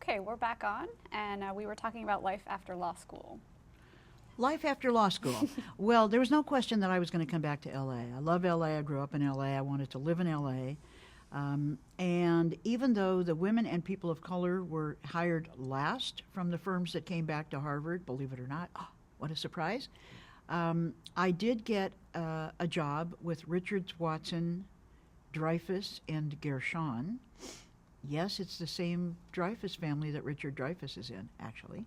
Okay, we're back on, and we were talking about life after law school. Life after law school. Well, there was no question that I was going to come back to LA. I love LA. I grew up in LA. I wanted to live in LA. And even though the women and people of color were hired last from the firms that came back to Harvard, believe it or not, oh, what a surprise, I did get a job with Richards, Watson, Dreyfuss, and Gershon. Yes, it's the same Dreyfuss family that Richard Dreyfuss is in, actually.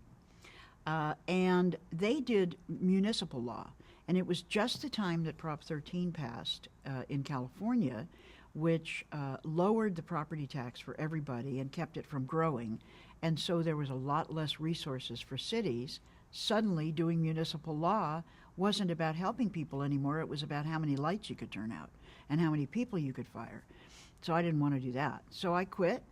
And they did municipal law. And it was just the time that Prop 13 passed in California, which lowered the property tax for everybody and kept it from growing. And so there was a lot less resources for cities. Suddenly, doing municipal law wasn't about helping people anymore. It was about how many lights you could turn out and how many people you could fire. So I didn't want to do that. So I quit,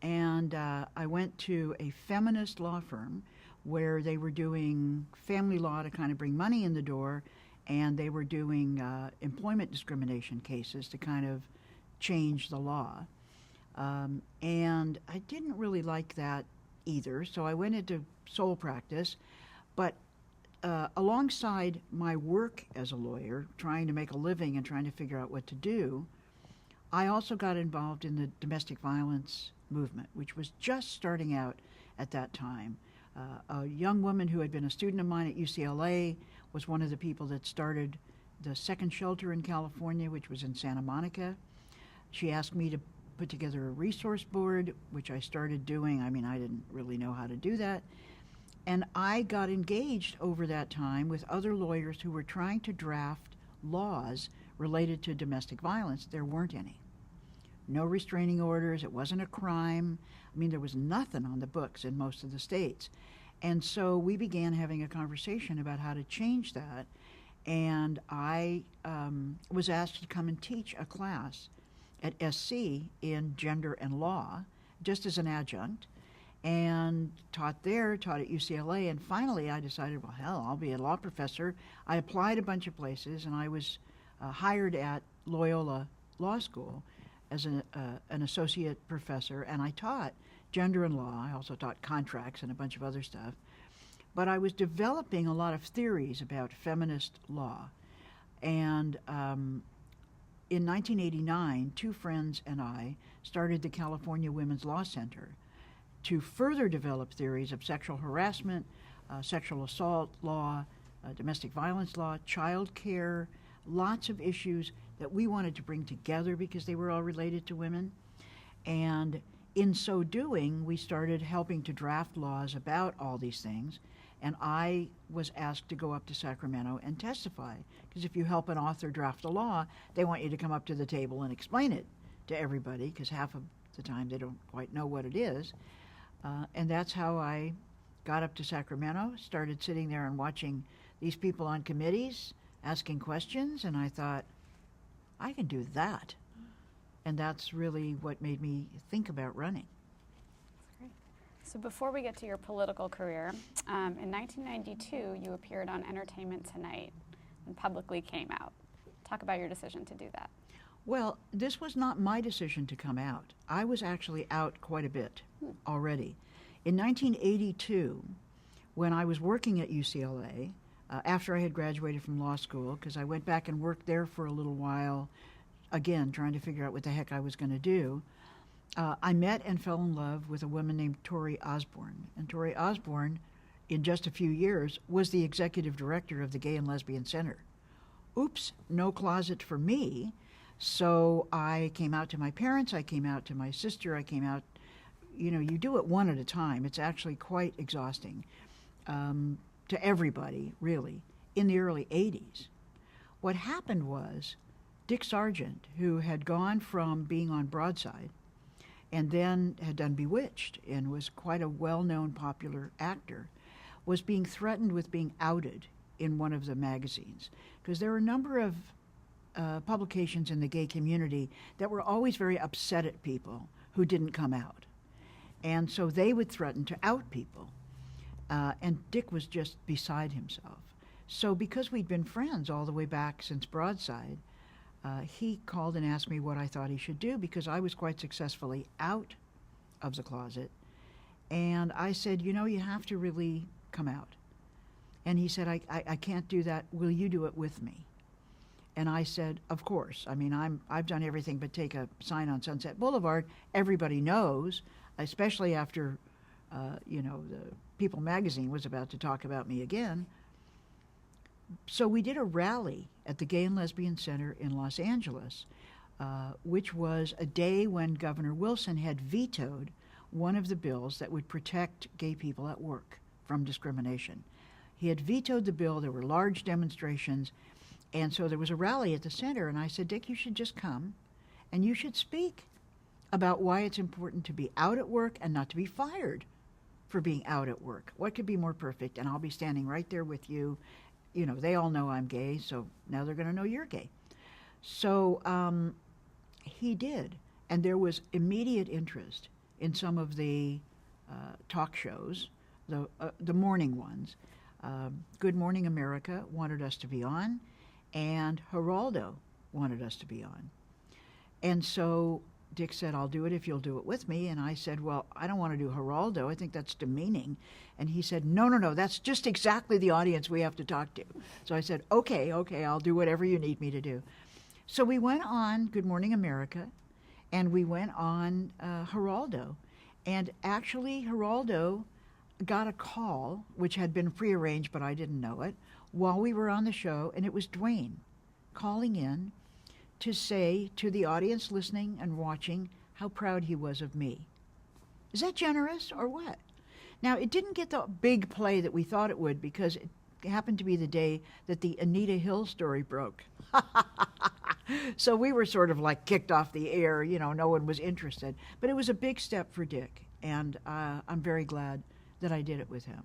and I went to a feminist law firm where they were doing family law to kind of bring money in the door, and they were doing employment discrimination cases to kind of change the law. And I didn't really like that either, so I went into sole practice. But alongside my work as a lawyer, trying to make a living and trying to figure out what to do, I also got involved in the domestic violence movement, which was just starting out at that time. A young woman who had been a student of mine at UCLA was one of the people that started the second shelter in California, which was in Santa Monica. She asked me to put together a resource board, which I started doing. I mean, I didn't really know how to do that. And I got engaged over that time with other lawyers who were trying to draft laws related to domestic violence. There weren't any. No restraining orders. It wasn't a crime. I mean, there was nothing on the books in most of the states. And so we began having a conversation about how to change that. And I was asked to come and teach a class at SC in gender and law, just as an adjunct, and taught there, taught at UCLA. And finally I decided, well, hell, I'll be a law professor. I applied a bunch of places, and I was hired at Loyola Law School as an associate professor, and I taught gender and law. I also taught contracts and a bunch of other stuff. But I was developing a lot of theories about feminist law. And in 1989, two friends and I started the California Women's Law Center to further develop theories of sexual harassment, sexual assault law, domestic violence law, child care, lots of issues that we wanted to bring together because they were all related to women. And in so doing, we started helping to draft laws about all these things. And I was asked to go up to Sacramento and testify, because if you help an author draft a law, they want you to come up to the table and explain it to everybody, because half of the time they don't quite know what it is. And that's how I got up to Sacramento, started sitting there and watching these people on committees asking questions, and I thought, I can do that. And that's really what made me think about running. That's great. So before we get to your political career, in 1992 you appeared on Entertainment Tonight and publicly came out. Talk about your decision to do that. Well, this was not my decision to come out. I was actually out quite a bit already. In 1982, when I was working at UCLA, after I had graduated from law school, because I went back and worked there for a little while, again, trying to figure out what the heck I was going to do, I met and fell in love with a woman named Tori Osborne. And Tori Osborne, in just a few years, was the executive director of the Gay and Lesbian Center. Oops, no closet for me. So I came out to my parents, I came out to my sister, I came out, you know, you do it one at a time. It's actually quite exhausting to everybody, really, in the early 80s. What happened was Dick Sargent, who had gone from being on Broadside and then had done Bewitched and was quite a well-known popular actor, was being threatened with being outed in one of the magazines, because there were a number of publications in the gay community that were always very upset at people who didn't come out. And so they would threaten to out people. And Dick was just beside himself. So because we'd been friends all the way back since Broadside, he called and asked me what I thought he should do, because I was quite successfully out of the closet. And I said, you know, you have to really come out. And he said, I can't do that. Will you do it with me? And I said, of course. I mean, I've done everything but take a sign on Sunset Boulevard. Everybody knows, especially after, the People magazine was about to talk about me again. So we did a rally at the Gay and Lesbian Center in Los Angeles, which was a day when Governor Wilson had vetoed one of the bills that would protect gay people at work from discrimination. He had vetoed the bill. There were large demonstrations. And so there was a rally at the center, and I said, Dick, you should just come, and you should speak about why it's important to be out at work and not to be fired for being out at work. What could be more perfect? And I'll be standing right there with you. You know, they all know I'm gay, so now they're going to know you're gay. So he did, and there was immediate interest in some of the talk shows, the morning ones. Good Morning America wanted us to be on, and Geraldo wanted us to be on. And so Dick said, I'll do it if you'll do it with me. And I said, well, I don't want to do Geraldo. I think that's demeaning. And he said, no, that's just exactly the audience we have to talk to. So I said, okay, I'll do whatever you need me to do. So we went on Good Morning America, and we went on Geraldo. And actually, Geraldo got a call, which had been prearranged, but I didn't know it, while we were on the show, and it was Dwayne calling in to say to the audience listening and watching how proud he was of me. Is that generous or what? Now, it didn't get the big play that we thought it would because it happened to be the day that the Anita Hill story broke. So we were sort of like kicked off the air, no one was interested. But it was a big step for Dick, and I'm very glad that I did it with him.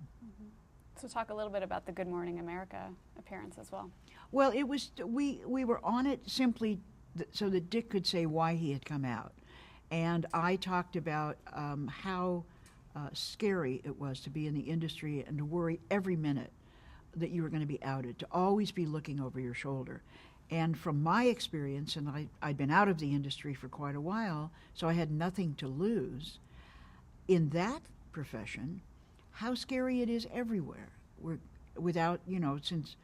So talk a little bit about the Good Morning America appearance as well. Well, it was we were on it simply so that Dick could say why he had come out. And I talked about how scary it was to be in the industry and to worry every minute that you were going to be outed, to always be looking over your shoulder. And from my experience, and I'd been out of the industry for quite a while, so I had nothing to lose. In that profession, how scary it is everywhere. Without, since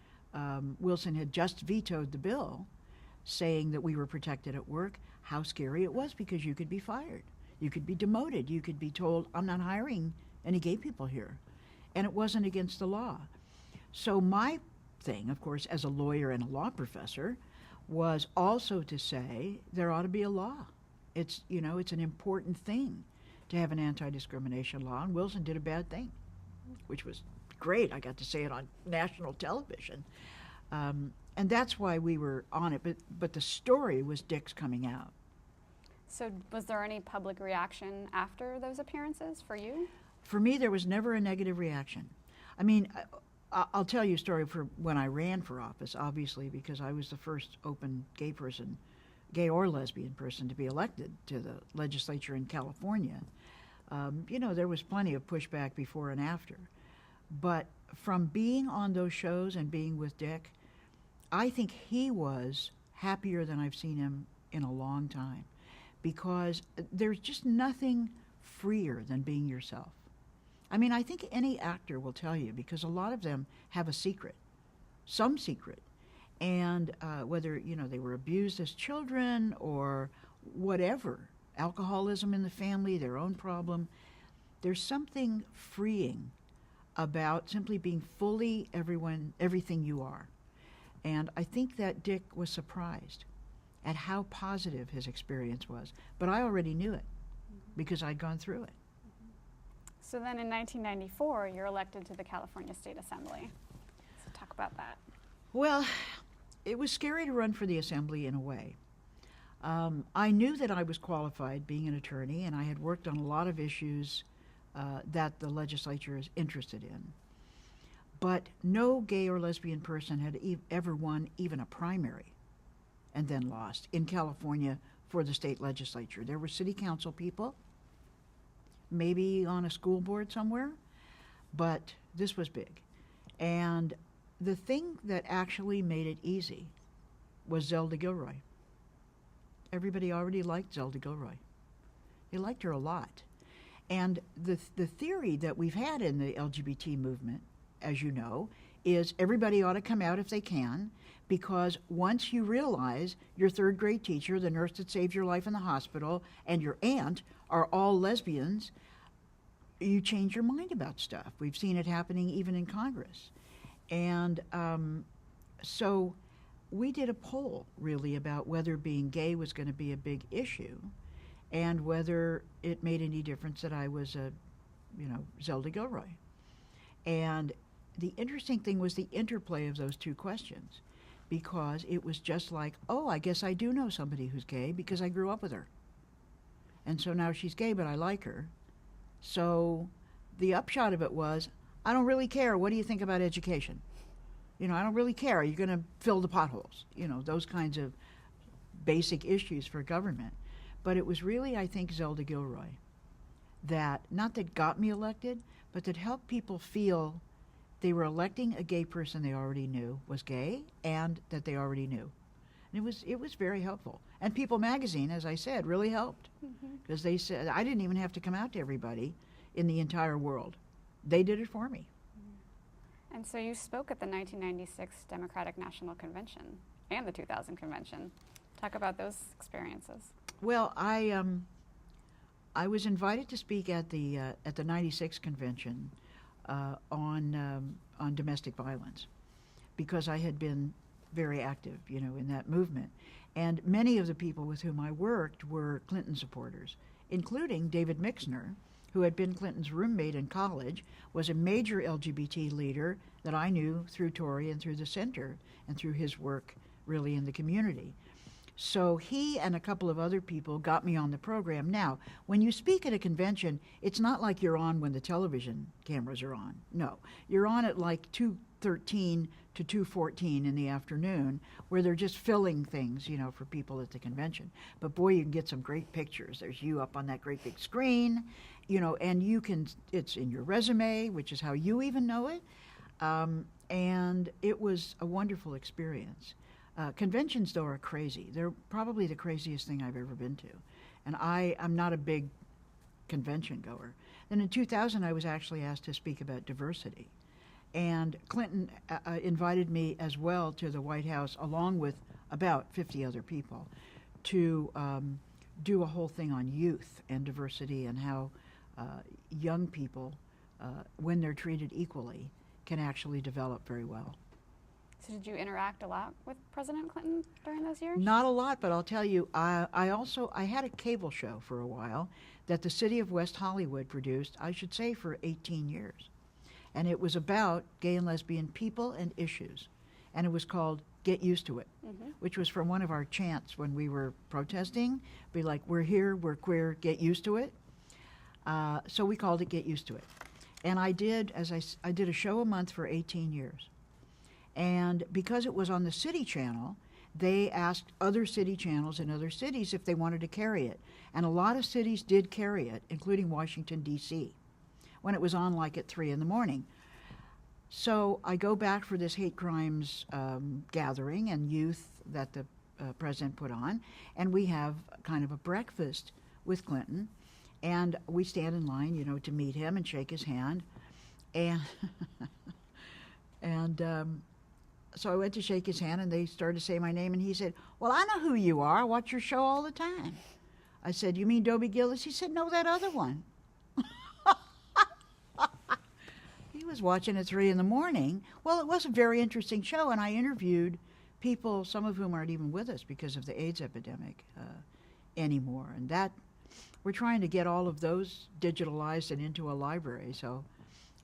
Wilson had just vetoed the bill saying that we were protected at work, how scary it was because you could be fired. You could be demoted. You could be told, I'm not hiring any gay people here. And it wasn't against the law. So my thing, of course, as a lawyer and a law professor, was also to say there ought to be a law. It's an important thing to have an anti-discrimination law, and Wilson did a bad thing, which was great. I got to say it on national television. And that's why we were on it. But the story was Dick's coming out. So was there any public reaction after those appearances for you? For me, there was never a negative reaction. I mean, I'll tell you a story for when I ran for office, obviously, because I was the first open gay person, gay or lesbian person, to be elected to the legislature in California. There was plenty of pushback before and after. But from being on those shows and being with Dick, I think he was happier than I've seen him in a long time, because there's just nothing freer than being yourself. I mean, I think any actor will tell you, because a lot of them have a secret, some secret. And whether, they were abused as children or whatever, alcoholism in the family, their own problem, there's something freeing about simply being fully everything you are. And I think that Dick was surprised at how positive his experience was. But I already knew it because I'd gone through it. So then in 1994, you're elected to the California State Assembly. So talk about that. Well, it was scary to run for the Assembly in a way. I knew that I was qualified, being an attorney, and I had worked on a lot of issues that the legislature is interested in. But no gay or lesbian person had ever won even a primary and then lost in California for the state legislature. There were city council people, maybe on a school board somewhere, but this was big. And the thing that actually made it easy was Zelda Gilroy. Everybody already liked Zelda Gilroy. They liked her a lot. And the theory that we've had in the LGBT movement, as you know, is everybody ought to come out if they can, because once you realize your third grade teacher, the nurse that saved your life in the hospital, and your aunt are all lesbians, you change your mind about stuff. We've seen it happening even in Congress. And so we did a poll, really, about whether being gay was going to be a big issue and whether it made any difference that I was a, Zelda Gilroy. And the interesting thing was the interplay of those two questions, because it was just like, oh, I guess I do know somebody who's gay because I grew up with her. And so now she's gay, but I like her. So the upshot of it was, I don't really care. What do you think about education? I don't really care. Are you going to fill the potholes? Those kinds of basic issues for government. But it was really, I think, Zelda Gilroy that, not that got me elected, but that helped people feel they were electing a gay person they already knew was gay and that they already knew. And it was very helpful. And People Magazine, as I said, really helped, because they said I didn't even have to come out to everybody in the entire world. They did it for me. And so you spoke at the 1996 Democratic National Convention and the 2000 convention. Talk about those experiences. Well, I was invited to speak at the 96 convention on domestic violence, because I had been very active, in that movement. And many of the people with whom I worked were Clinton supporters, including David Mixner, who had been Clinton's roommate in college, was a major LGBT leader that I knew through Tory and through the center and through his work really in the community. So he and a couple of other people got me on the program. Now, when you speak at a convention, it's not like you're on when the television cameras are on. No, you're on at like 2:13 to 2:14 in the afternoon, where they're just filling things, for people at the convention. But boy, you can get some great pictures. There's you up on that great big screen, and it's in your resume, which is how you even know it. And it was a wonderful experience. Conventions, though, are crazy. They're probably the craziest thing I've ever been to. And I'm not a big convention goer. Then in 2000, I was actually asked to speak about diversity. And Clinton invited me as well to the White House, along with about 50 other people, to do a whole thing on youth and diversity and how young people, when they're treated equally, can actually develop very well. So did you interact a lot with President Clinton during those years? Not a lot, but I'll tell you, I had a cable show for a while that the city of West Hollywood produced, I should say, for 18 years. And it was about gay and lesbian people and issues. And it was called Get Used to It, which was from one of our chants when we were protesting. Be like, we're here, we're queer, get used to it. So we called it Get Used to It. And I did a show a month for 18 years. And because it was on the city channel, they asked other city channels in other cities if they wanted to carry it. And a lot of cities did carry it, including Washington, D.C., when it was on like at 3 in the morning. So I go back for this hate crimes gathering and youth that the president put on, and we have kind of a breakfast with Clinton, and we stand in line, to meet him and shake his hand. And so I went to shake his hand, and they started to say my name, and he said, well, I know who you are. I watch your show all the time. I said, you mean Dobie Gillis? He said, no, that other one. He was watching at 3 in the morning. Well, it was a very interesting show, and I interviewed people, some of whom aren't even with us because of the AIDS epidemic anymore. And that, we're trying to get all of those digitalized and into a library, so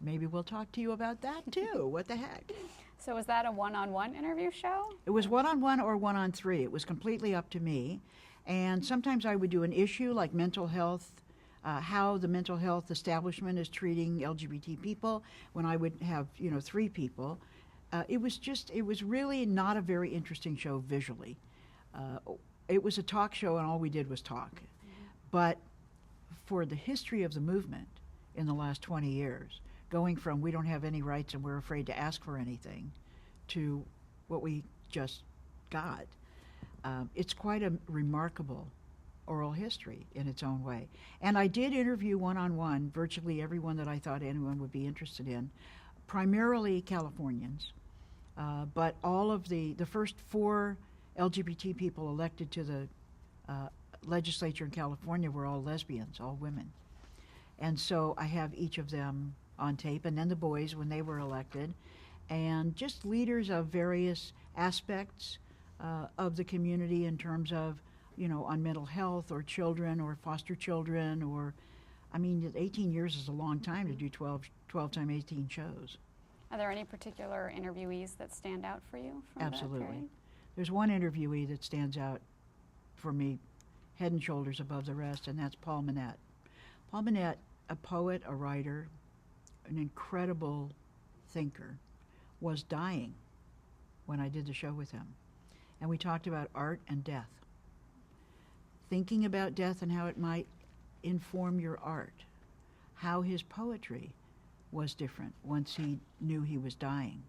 maybe we'll talk to you about that too. What the heck? So was that a one-on-one interview show? It was one-on-one or one-on-3. It was completely up to me. And sometimes I would do an issue like mental health, how the mental health establishment is treating LGBT people, when I would have, 3 people. It was really not a very interesting show visually. It was a talk show, and all we did was talk. But for the history of the movement in the last 20 years, going from we don't have any rights and we're afraid to ask for anything to what we just got, it's quite a remarkable oral history in its own way. And I did interview one-on-one virtually everyone that I thought anyone would be interested in, primarily Californians. But all of the first 4 LGBT people elected to the legislature in California were all lesbians, all women. And so I have each of them on tape, and then the boys when they were elected, and just leaders of various aspects of the community in terms of, on mental health or children or foster children or, 18 years is a long time to do 12 times 18 shows. Are there any particular interviewees that stand out for you from Absolutely. that period? There's one interviewee that stands out for me head and shoulders above the rest, and that's Paul Manette. Paul Manette, a poet, a writer, an incredible thinker, was dying when I did the show with him. And we talked about art and death. Thinking about death and how it might inform your art. How his poetry was different once he knew he was dying.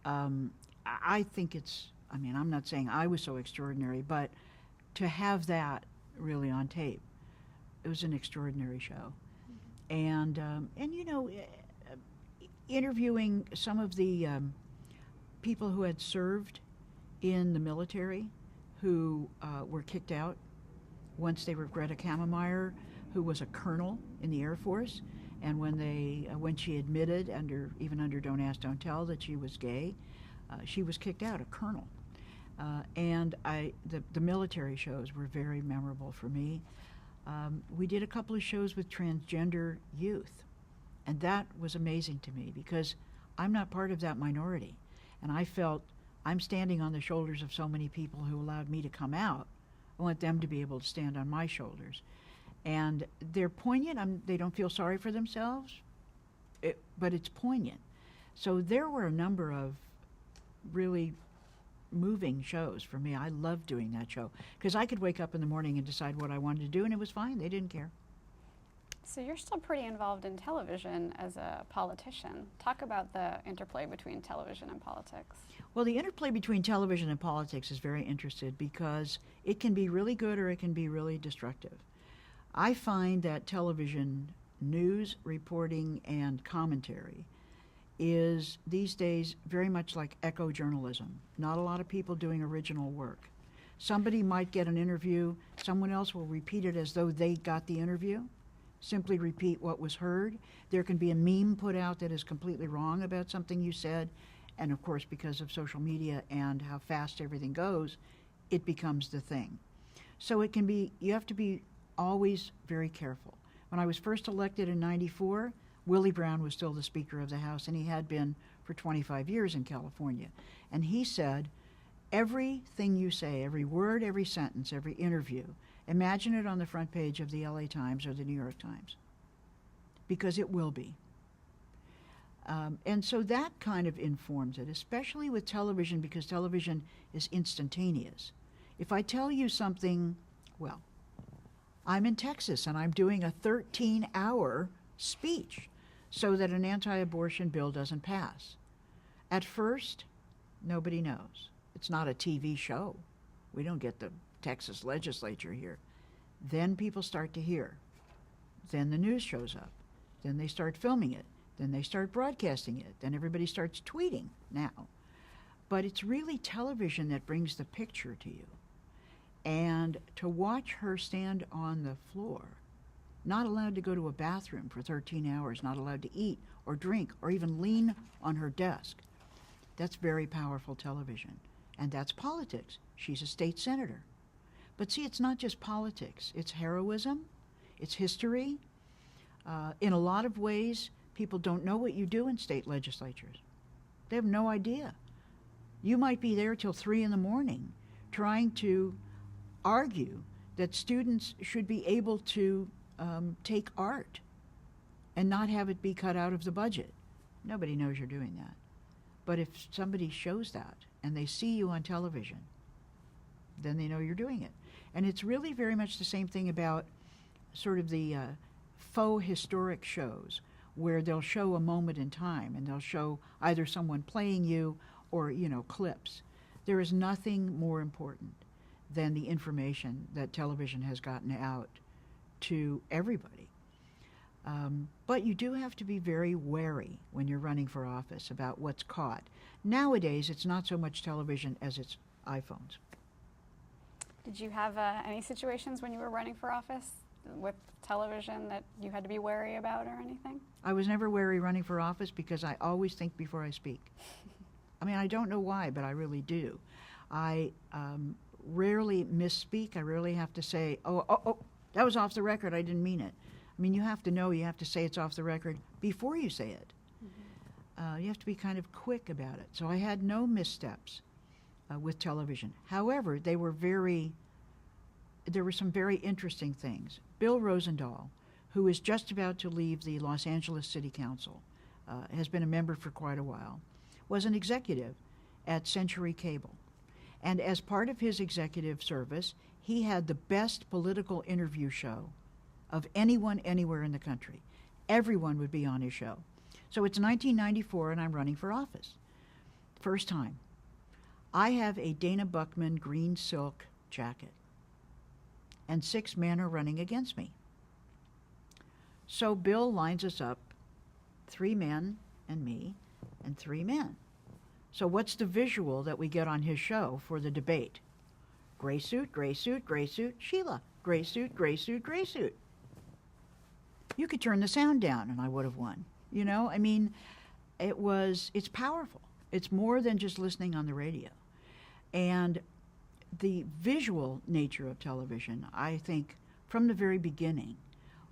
I think I'm not saying I was so extraordinary, but to have that really on tape, it was an extraordinary show. And interviewing some of the people who had served in the military who were kicked out once they were Greta Kammermeyer, who was a colonel in the Air Force, and when she admitted even under Don't Ask, Don't Tell that she was gay, she was kicked out, a colonel. And the military shows were very memorable for me. We did a couple of shows with transgender youth, and that was amazing to me because I'm not part of that minority. And I felt I'm standing on the shoulders of so many people who allowed me to come out. I want them to be able to stand on my shoulders. And they're poignant. They don't feel sorry for themselves, but it's poignant. So there were a number of really moving shows for me. I loved doing that show because I could wake up in the morning and decide what I wanted to do, and it was fine. They didn't care. So you're still pretty involved in television as a politician. Talk about the interplay between television and politics. Well, the interplay between television and politics is very interesting because it can be really good or it can be really destructive. I find that television news reporting and commentary is these days very much like echo journalism. Not a lot of people doing original work. Somebody might get an interview, someone else will repeat it as though they got the interview, simply repeat what was heard. There can be a meme put out that is completely wrong about something you said, and of course because of social media and how fast everything goes, it becomes the thing. So it can be, you have to be always very careful. When I was first elected in '94, Willie Brown was still the Speaker of the House, and he had been for 25 years in California. And he said, everything you say, every word, every sentence, every interview, imagine it on the front page of the LA Times or the New York Times, because it will be. And so that kind of informs it, especially with television, because television is instantaneous. If I tell you something, well, I'm in Texas and I'm doing a 13-hour speech so that an anti-abortion bill doesn't pass. At first, nobody knows. It's not a TV show. We don't get the Texas legislature here. Then people start to hear. Then the news shows up. Then they start filming it. Then they start broadcasting it. Then everybody starts tweeting now. But it's really television that brings the picture to you. And to watch her stand on the floor, not allowed to go to a bathroom for 13 hours, not allowed to eat or drink or even lean on her desk, that's very powerful television. And that's politics. She's a state senator. But see, it's not just politics. It's heroism. It's history. In a lot of ways, people don't know what you do in state legislatures. They have no idea. You might be there till 3 a.m. trying to argue that students should be able to take art and not have it be cut out of the budget. Nobody knows you're doing that. But if somebody shows that and they see you on television, then they know you're doing it. And it's really very much the same thing about sort of the faux historic shows where they'll show a moment in time and they'll show either someone playing you or, clips. There is nothing more important than the information that television has gotten out to everybody. But you do have to be very wary when you're running for office about what's caught. Nowadays, it's not so much television as it's iPhones. Did you have any situations when you were running for office with television that you had to be wary about or anything? I was never wary running for office because I always think before I speak. I mean, I don't know why, but I really do. I rarely misspeak. I rarely have to say, oh, that was off the record. I didn't mean it. I mean, you have to know, you have to say it's off the record before you say it. You have to be kind of quick about it. So I had no missteps with television. However, there were some very interesting things. Bill Rosendahl, who is just about to leave the Los Angeles City Council, has been a member for quite a while, was an executive at Century Cable. And as part of his executive service, he had the best political interview show of anyone anywhere in the country. Everyone would be on his show. So it's 1994 and I'm running for office. First time. I have a Dana Buckman green silk jacket. And 6 men are running against me. So Bill lines us up, 3 men and me, and 3 men. So what's the visual that we get on his show for the debate? Gray suit, gray suit, gray suit, Sheila. Gray suit, gray suit, gray suit. You could turn the sound down and I would have won. You know, I mean, it's powerful. It's more than just listening on the radio. And the visual nature of television, I think, from the very beginning,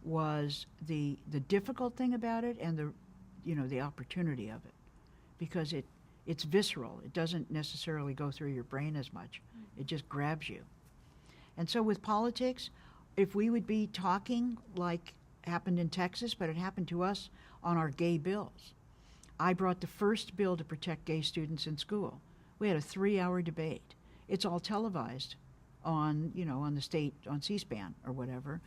was the difficult thing about it and the opportunity of it, because it's visceral. It doesn't necessarily go through your brain as much. It just grabs you. And so with politics, if we would be talking like happened in Texas, but it happened to us on our gay bills. I brought the first bill to protect gay students in school. We had a 3-hour debate. It's all televised on the state, on C-SPAN or whatever.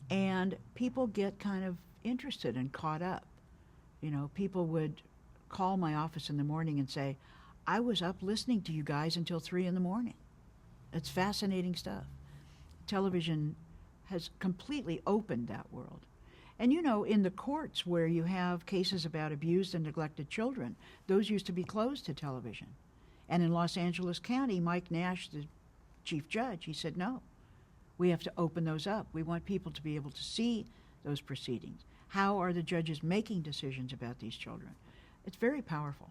And people get kind of interested and caught up. You know, people would call my office in the morning and say, I was up listening to you guys until 3 in the morning. It's fascinating stuff. Television has completely opened that world. And in the courts where you have cases about abused and neglected children, those used to be closed to television. And in Los Angeles County, Mike Nash, the chief judge, he said, no, we have to open those up. We want people to be able to see those proceedings. How are the judges making decisions about these children? It's very powerful.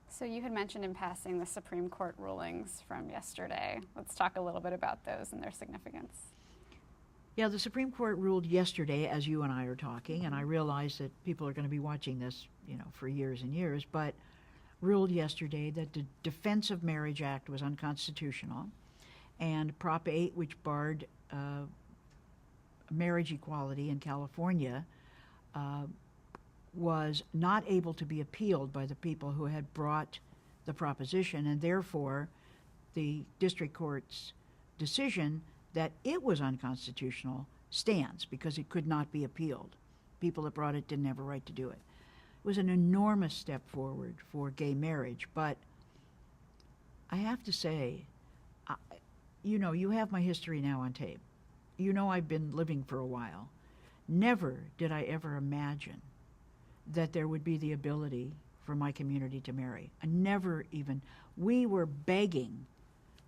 So you had mentioned in passing the Supreme Court rulings from yesterday. Let's talk a little bit about those and their significance. Yeah, the Supreme Court ruled yesterday, as you and I are talking, and I realize that people are going to be watching this, for years and years, but ruled yesterday that the Defense of Marriage Act was unconstitutional, and Prop 8, which barred marriage equality in California, was not able to be appealed by the people who had brought the proposition, and therefore the district court's decision that it was unconstitutional stands because it could not be appealed. People that brought it didn't have a right to do it. It was an enormous step forward for gay marriage, but I have to say, you have my history now on tape. I've been living for a while. Never did I ever imagine that there would be the ability for my community to marry. We were begging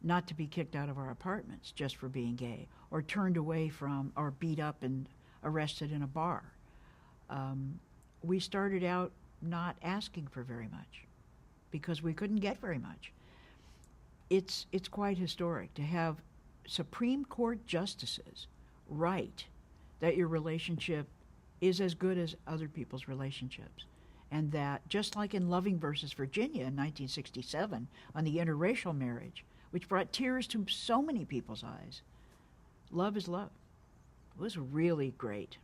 not to be kicked out of our apartments just for being gay, or turned away from, or beat up and arrested in a bar. We started out not asking for very much because we couldn't get very much. It's quite historic to have Supreme Court justices write that your relationship is as good as other people's relationships. And that, just like in Loving versus Virginia in 1967 on the interracial marriage, which brought tears to so many people's eyes, love is love. It was really great.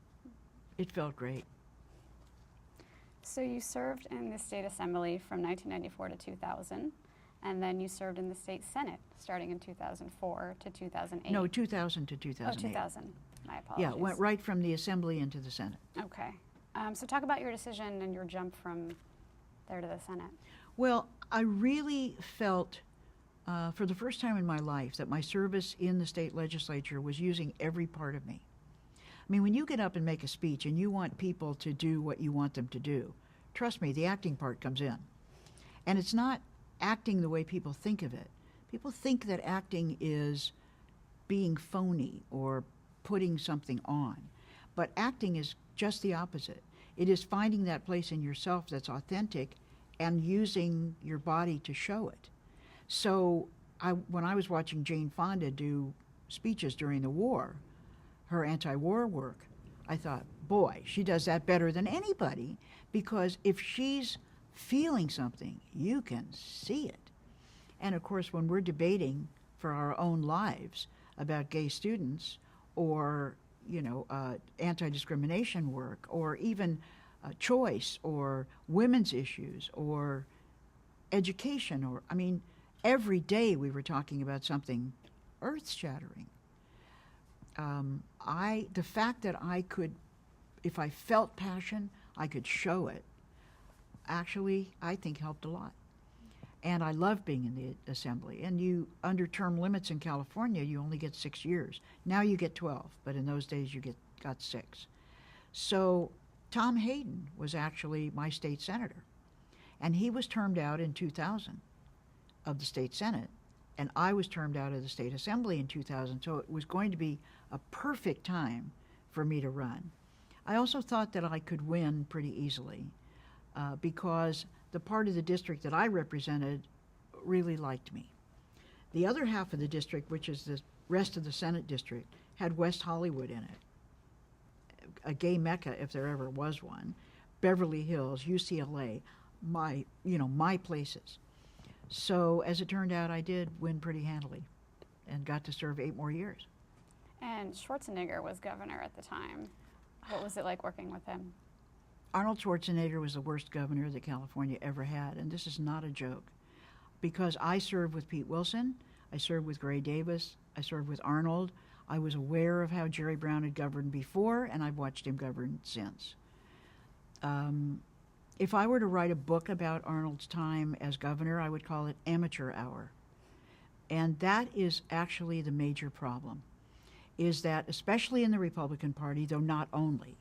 It felt great. So you served in the state assembly from 1994 to 2000, and then you served in the state senate starting in 2004 to 2008. No, 2000 to 2008. Oh, 2000. My apologies. Yeah, went right from the assembly into the Senate. Okay. So talk about your decision and your jump from there to the Senate. Well, I really felt for the first time in my life, that my service in the state legislature was using every part of me. I mean, when you get up and make a speech and you want people to do what you want them to do, trust me, the acting part comes in. And it's not acting the way people think of it. People think that acting is being phony or putting something on. But acting is just the opposite. It is finding that place in yourself that's authentic and using your body to show it. So when I was watching Jane Fonda do speeches during the war, her anti-war work, I thought, boy, she does that better than anybody, because if she's feeling something, you can see it. And of course, when we're debating for our own lives about gay students, or anti-discrimination work, or even choice, or women's issues, or education, or every day we were talking about something earth-shattering. The fact that I could, if I felt passion, I could show it, actually, I think helped a lot. And I love being in the assembly. And under term limits in California, you only get 6 years. Now you get 12, but in those days you got 6. So Tom Hayden was actually my state senator. And he was termed out in 2000 of the state Senate. And I was termed out of the state assembly in 2000. So it was going to be a perfect time for me to run. I also thought that I could win pretty easily because the part of the district that I represented really liked me. The other half of the district, which is the rest of the Senate district, had West Hollywood in it, a gay mecca if there ever was one, Beverly Hills, UCLA, my places. So as it turned out, I did win pretty handily and got to serve 8 more years. And Schwarzenegger was governor at the time. What was it like working with him? Arnold Schwarzenegger was the worst governor that California ever had, and this is not a joke. Because I served with Pete Wilson, I served with Gray Davis, I served with Arnold. I was aware of how Jerry Brown had governed before, and I've watched him govern since. If I were to write a book about Arnold's time as governor, I would call it Amateur Hour. And that is actually the major problem, is that especially in the Republican Party, though not only,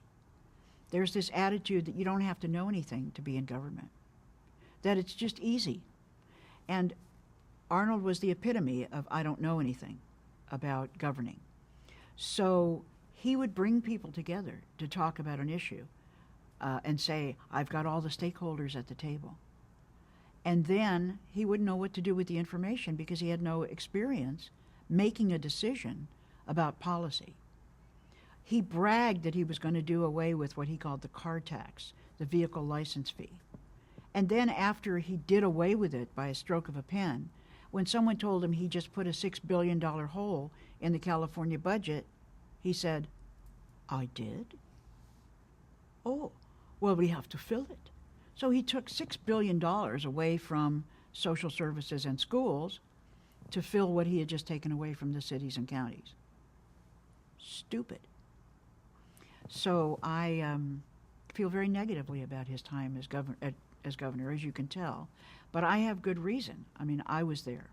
there's this attitude that you don't have to know anything to be in government, that it's just easy. And Arnold was the epitome of I don't know anything about governing. So he would bring people together to talk about an issue and say, I've got all the stakeholders at the table. And then he wouldn't know what to do with the information because he had no experience making a decision about policy. He bragged that he was going to do away with what he called the car tax, the vehicle license fee. And then after he did away with it by a stroke of a pen, when someone told him he just put a $6 billion hole in the California budget, he said, I did? Oh, well, we have to fill it. So he took $6 billion away from social services and schools to fill what he had just taken away from the cities and counties. Stupid. So I feel very negatively about his time as governor, as you can tell. But I have good reason. I was there.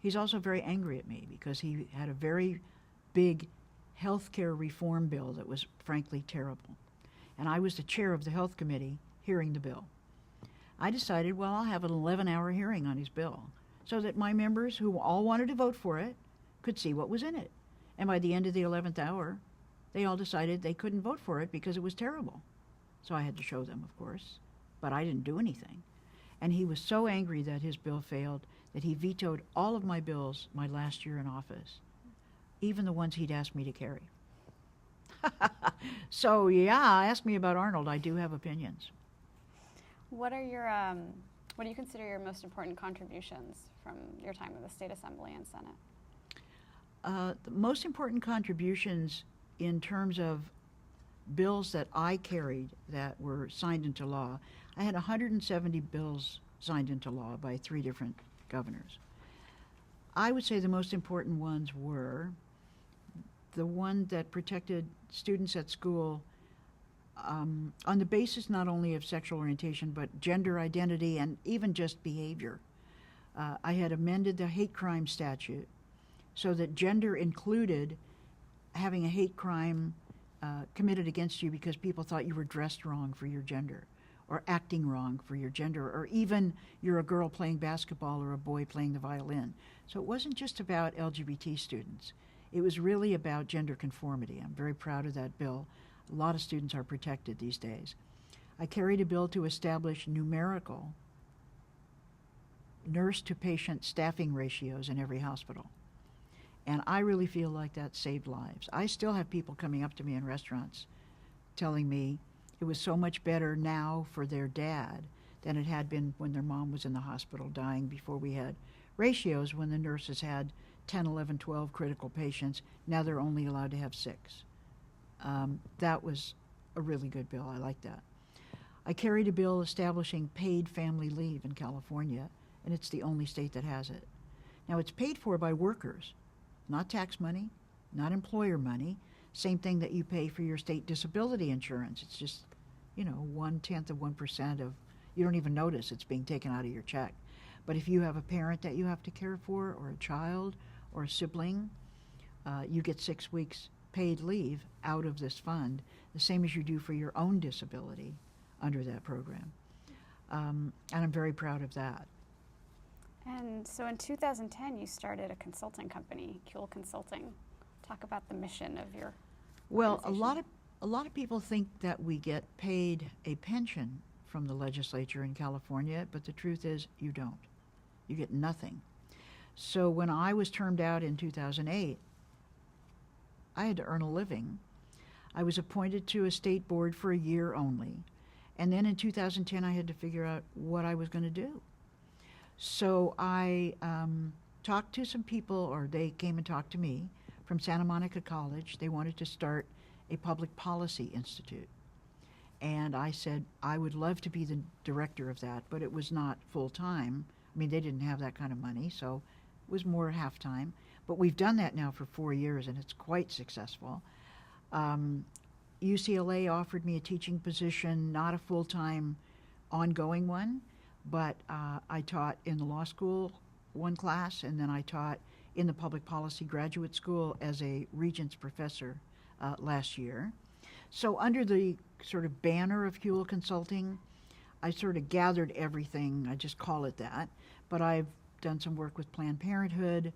He's also very angry at me because he had a very big health care reform bill that was frankly terrible. And I was the chair of the health committee hearing the bill. I decided, well, I'll have an 11-hour hearing on his bill so that my members who all wanted to vote for it could see what was in it. And by the end of the 11th hour, they all decided they couldn't vote for it because it was terrible. So I had to show them, of course, but I didn't do anything. And he was so angry that his bill failed that he vetoed all of my bills my last year in office, even the ones he'd asked me to carry. So yeah, ask me about Arnold. I do have opinions. What do you consider your most important contributions from your time in the State Assembly and Senate? The most important contributions in terms of bills that I carried that were signed into law, I had 170 bills signed into law by 3 different governors. I would say the most important ones were the one that protected students at school on the basis not only of sexual orientation but gender identity and even just behavior. I had amended the hate crime statute so that gender included having a hate crime committed against you because people thought you were dressed wrong for your gender, or acting wrong for your gender, or even you're a girl playing basketball or a boy playing the violin. So it wasn't just about LGBT students. It was really about gender conformity. I'm very proud of that bill. A lot of students are protected these days. I carried a bill to establish numerical nurse-to-patient staffing ratios in every hospital. And I really feel like that saved lives. I still have people coming up to me in restaurants telling me it was so much better now for their dad than it had been when their mom was in the hospital dying before we had ratios when the nurses had 10, 11, 12 critical patients. Now they're only allowed to have 6. That was a really good bill. I like that. I carried a bill establishing paid family leave in California, and it's the only state that has it. Now, it's paid for by workers, not tax money, not employer money. Same thing that you pay for your state disability insurance. It's just, 1/10 of 1% of, you don't even notice it's being taken out of your check. But if you have a parent that you have to care for, or a child, or a sibling, you get 6 weeks paid leave out of this fund, the same as you do for your own disability under that program. And I'm very proud of that. And so in 2010, you started a consulting company, Kuehl Consulting. Talk about the mission of your Well, organization. a lot of people think that we get paid a pension from the legislature in California, but the truth is you don't. You get nothing. So when I was termed out in 2008, I had to earn a living. I was appointed to a state board for a year only. And then in 2010, I had to figure out what I was going to do. So I talked to some people, or they came and talked to me from Santa Monica College. They wanted to start a public policy institute. And I said, I would love to be the director of that, but it was not full-time. I mean, they didn't have that kind of money, so it was more half-time. But we've done that now for 4 years, and it's quite successful. UCLA offered me a teaching position, not a full-time ongoing one, but I taught in the law school one class, and then I taught in the public policy graduate school as a Regents professor last year. So under the sort of banner of Kuehl Consulting, I sort of gathered everything, I just call it that, but I've done some work with Planned Parenthood,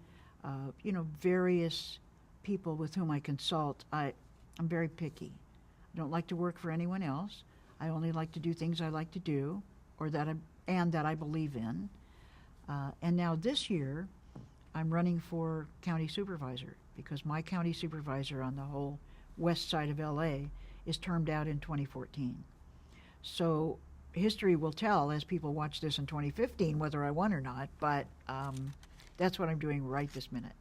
various people with whom I consult. I'm very picky. I don't like to work for anyone else. I only like to do things I like to do, or that I believe in. And now this year, I'm running for county supervisor because my county supervisor on the whole west side of LA is termed out in 2014. So history will tell as people watch this in 2015 whether I won or not, but that's what I'm doing right this minute.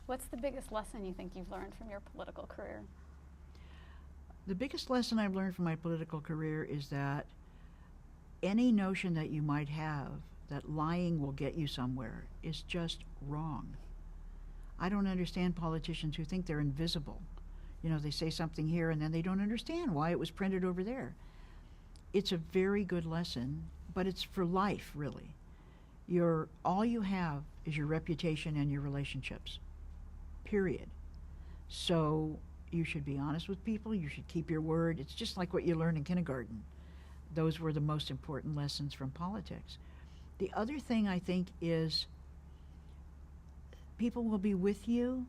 What's the biggest lesson you think you've learned from your political career? The biggest lesson I've learned from my political career is that any notion that you might have that lying will get you somewhere is just wrong. I don't understand politicians who think they're invisible. They say something here and then they don't understand why it was printed over there. It's a very good lesson, but it's for life, really. All you have is your reputation and your relationships, period. So you should be honest with people. You should keep your word. It's just like what you learn in kindergarten. Those were the most important lessons from politics. The other thing I think is people will be with you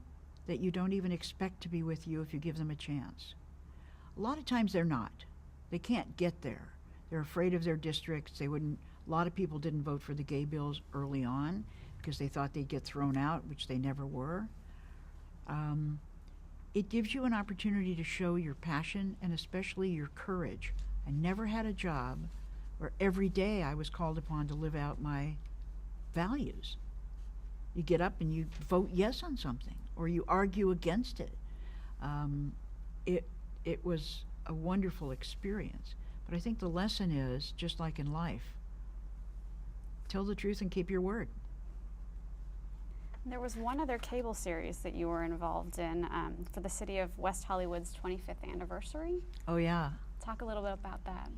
that you don't even expect to be with you if you give them a chance. A lot of times they're not. They can't get there. They're afraid of their districts. A lot of people didn't vote for the gay bills early on because they thought they'd get thrown out, which they never were. It gives you an opportunity to show your passion and especially your courage. I never had a job where every day I was called upon to live out my values. You get up and you vote yes on something, or you argue against it. It was a wonderful experience. But I think the lesson is, just like in life, tell the truth and keep your word. There was one other cable series that you were involved in for the city of West Hollywood's 25th anniversary. Oh, yeah. Talk a little bit about that.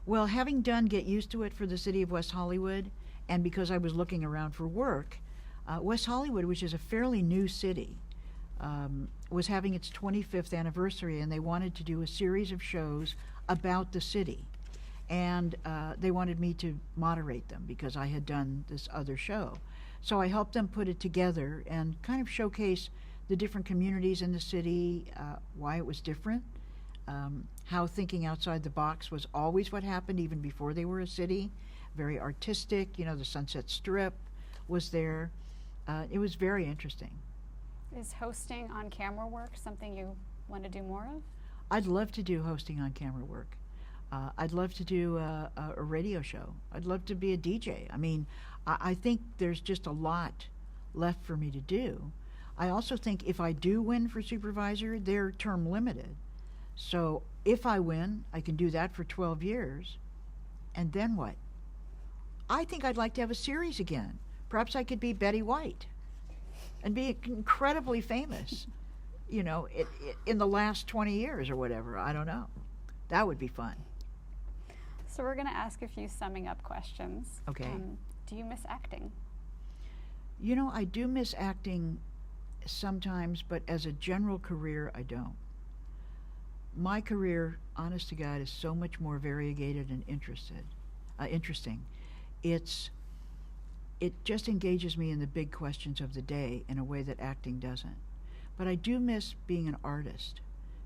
Well, having done Get Used to It for the city of West Hollywood And because I was looking around for work, West Hollywood, which is a fairly new city, was having its 25th anniversary, and they wanted to do a series of shows about the city. And they wanted me to moderate them because I had done this other show. So I helped them put it together and kind of showcase the different communities in the city, why it was different, how thinking outside the box was always what happened even before they were a city. Very artistic, the Sunset Strip was there. It was very interesting. Is hosting on camera work something you want to do more of? I'd love to do hosting on camera work. I'd love to do a radio show. I'd love to be a DJ. I mean, I think there's just a lot left for me to do. I also think if I do win for supervisor, they're term limited. So if I win, I can do that for 12 years. And then what? I think I'd like to have a series again. Perhaps I could be Betty White and be incredibly famous, in the last 20 years or whatever. I don't know. That would be fun. So we're going to ask a few summing up questions. Okay. Do you miss acting? I do miss acting sometimes, but as a general career, I don't. My career, honest to God, is so much more variegated and interesting. It just engages me in the big questions of the day in a way that acting doesn't. But I do miss being an artist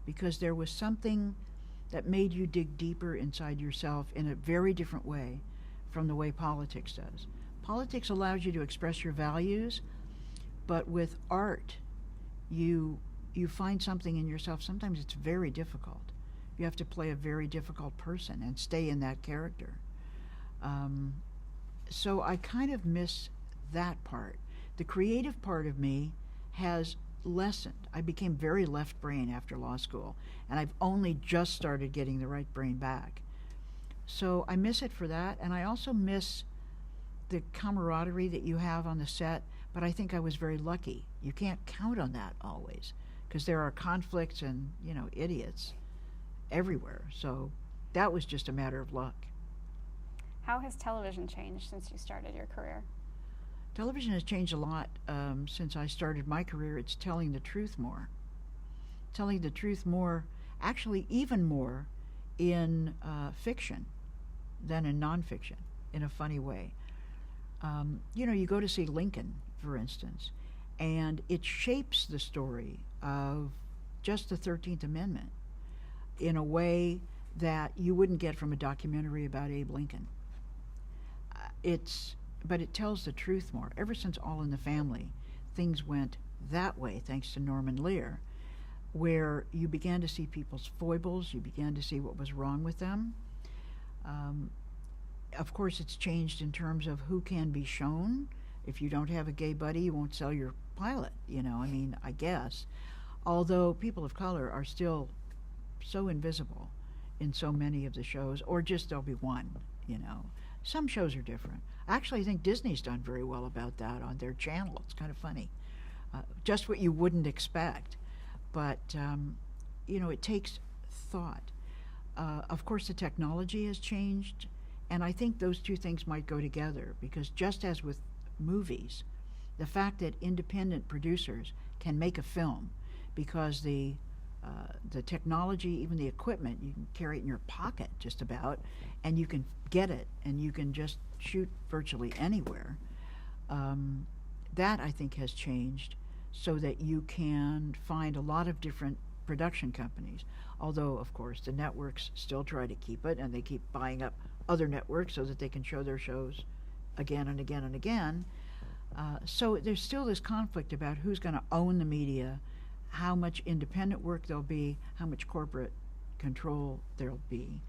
because there was something that made you dig deeper inside yourself in a very different way from the way politics does. Politics allows you to express your values, but with art, you find something in yourself. Sometimes it's very difficult. You have to play a very difficult person and stay in that character. So I kind of miss that part. The creative part of me has lessened. I became very left brain after law school, and I've only just started getting the right brain back. So I miss it for that, and I also miss the camaraderie that you have on the set, but I think I was very lucky. You can't count on that always, because there are conflicts and, idiots everywhere. So that was just a matter of luck. How has television changed since you started your career? Television has changed a lot since I started my career. It's telling the truth more. Telling the truth more, actually even more in fiction than in nonfiction, in a funny way. You go to see Lincoln, for instance, and it shapes the story of just the 13th Amendment in a way that you wouldn't get from a documentary about Abe Lincoln. But it tells the truth more. Ever since All in the Family, things went that way, thanks to Norman Lear, where you began to see people's foibles, you began to see what was wrong with them. Of course, it's changed in terms of who can be shown. If you don't have a gay buddy, you won't sell your pilot, I guess. Although people of color are still so invisible in so many of the shows, or just there'll be one, Some shows are different. I actually think Disney's done very well about that on their channel. It's kind of funny. Just what you wouldn't expect. But, it takes thought. Of course, the technology has changed, and I think those two things might go together, because just as with movies, the fact that independent producers can make a film because the technology, even the equipment, you can carry it in your pocket just about, and you can get it, and you can just shoot virtually anywhere. That, I think, has changed so that you can find a lot of different production companies. Although, of course, the networks still try to keep it, and they keep buying up other networks so that they can show their shows again and again and again. So there's still this conflict about who's going to own the media, how much independent work there'll be, how much corporate control there'll be.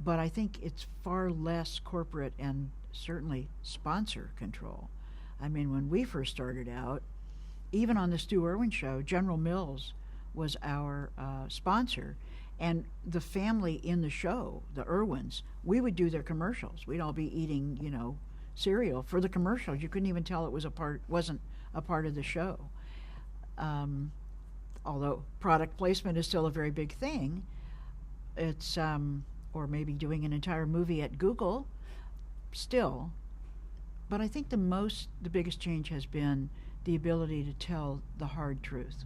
But I think it's far less corporate and certainly sponsor control. I mean, when we first started out, even on the Stu Irwin show, General Mills was our sponsor, and the family in the show, the Irwins, we would do their commercials. We'd all be eating, cereal for the commercials. You couldn't even tell it wasn't a part of the show. Although product placement is still a very big thing, it's or maybe doing an entire movie at Google. Still, But I think the biggest change has been the ability to tell the hard truth.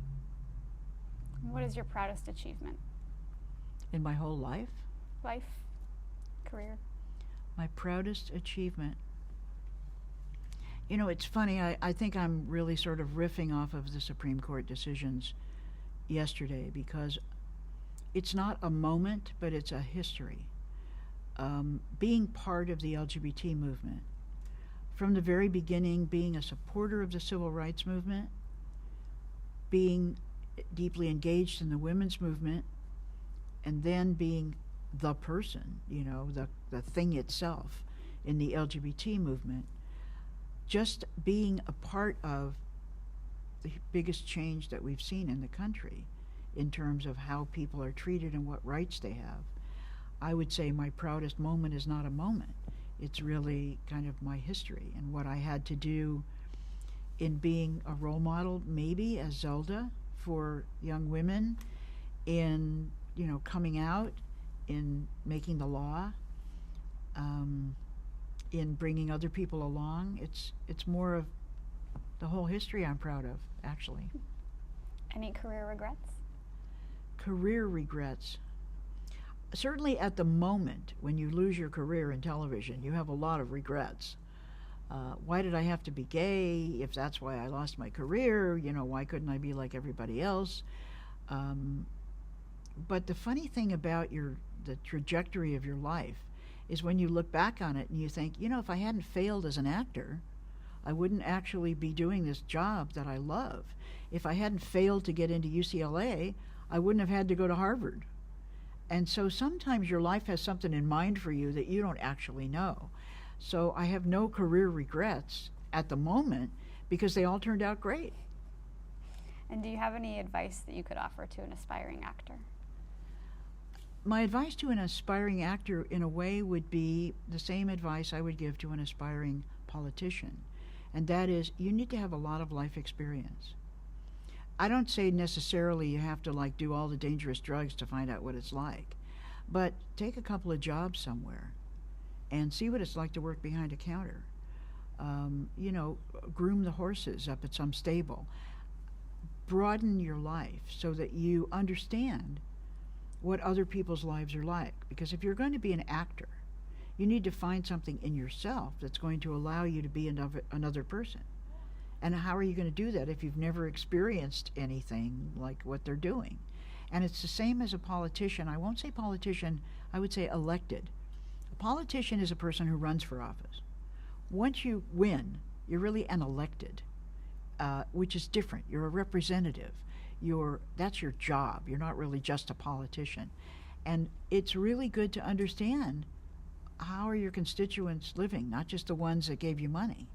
What is your proudest achievement? In my whole life, Life? Career? my proudest achievement. You know, it's funny, I think I'm really sort of riffing off of the Supreme Court decisions yesterday, because it's not a moment, but it's a history. Being part of the LGBT movement, from the very beginning, being a supporter of the civil rights movement, being deeply engaged in the women's movement, and then being the person, you know, the thing itself in the LGBT movement, just being a part of the biggest change that we've seen in the country in terms of how people are treated and what rights they have. I would say my proudest moment is not a moment. It's really kind of my history and what I had to do in being a role model, maybe as Zelda, for young women, in, you know, coming out, in making the law, in bringing other people along. It's more of the whole history I'm proud of, actually. Any career regrets? Career regrets. Certainly at the moment, when you lose your career in television, you have a lot of regrets. Why did I have to be gay? If that's why I lost my career, you know, why couldn't I be like everybody else? But the funny thing about the trajectory of your life is when you look back on it and you think, you know, if I hadn't failed as an actor, I wouldn't actually be doing this job that I love. If I hadn't failed to get into UCLA, I wouldn't have had to go to Harvard. And so sometimes your life has something in mind for you that you don't actually know. So I have no career regrets at the moment because they all turned out great. And do you have any advice that you could offer to an aspiring actor? My advice to an aspiring actor, in a way, would be the same advice I would give to an aspiring politician. And that is, you need to have a lot of life experience. I don't say necessarily you have to like do all the dangerous drugs to find out what it's like, but take a couple of jobs somewhere and see what it's like to work behind a counter. You know, groom the horses up at some stable. Broaden your life so that you understand what other people's lives are like. Because if you're going to be an actor, you need to find something in yourself that's going to allow you to be another person. And how are you going to do that if you've never experienced anything like what they're doing? And it's the same as a politician. I won't say politician, I would say elected. A politician is a person who runs for office. Once you win, you're really an elected, which is different. You're a representative. That's your job. You're not really just a politician. And it's really good to understand, how are your constituents living, not just the ones that gave you money,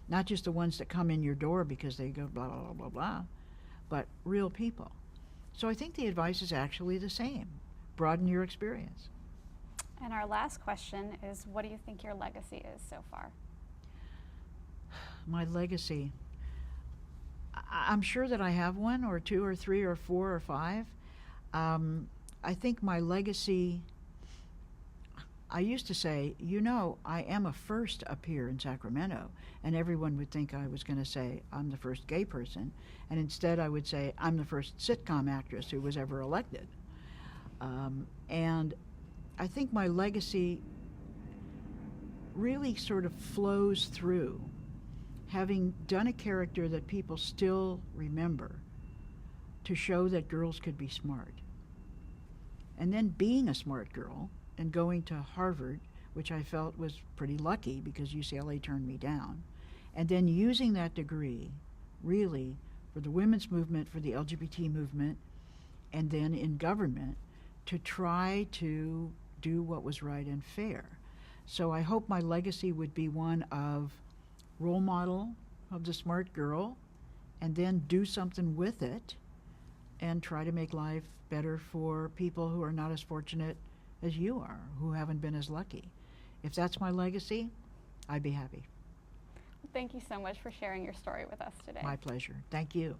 not just the ones that come in your door because they go blah, blah, blah, blah, blah, but real people. So I think the advice is actually the same. Broaden your experience. And our last question is, what do you think your legacy is so far? My legacy. I'm sure that I have one or two or three or four or five. I think my legacy, I used to say, you know, I am a first up here in Sacramento, and everyone would think I was going to say I'm the first gay person, and instead I would say I'm the first sitcom actress who was ever elected. And I think my legacy really sort of flows through having done a character that people still remember to show that girls could be smart. And then being a smart girl and going to Harvard, which I felt was pretty lucky because UCLA turned me down, and then using that degree really for the women's movement, for the LGBT movement, and then in government to try to do what was right and fair. So I hope my legacy would be one of role model of the smart girl, and then do something with it and try to make life better for people who are not as fortunate as you are, who haven't been as lucky. If that's my legacy, I'd be happy. Thank you so much for sharing your story with us today. My pleasure. Thank you.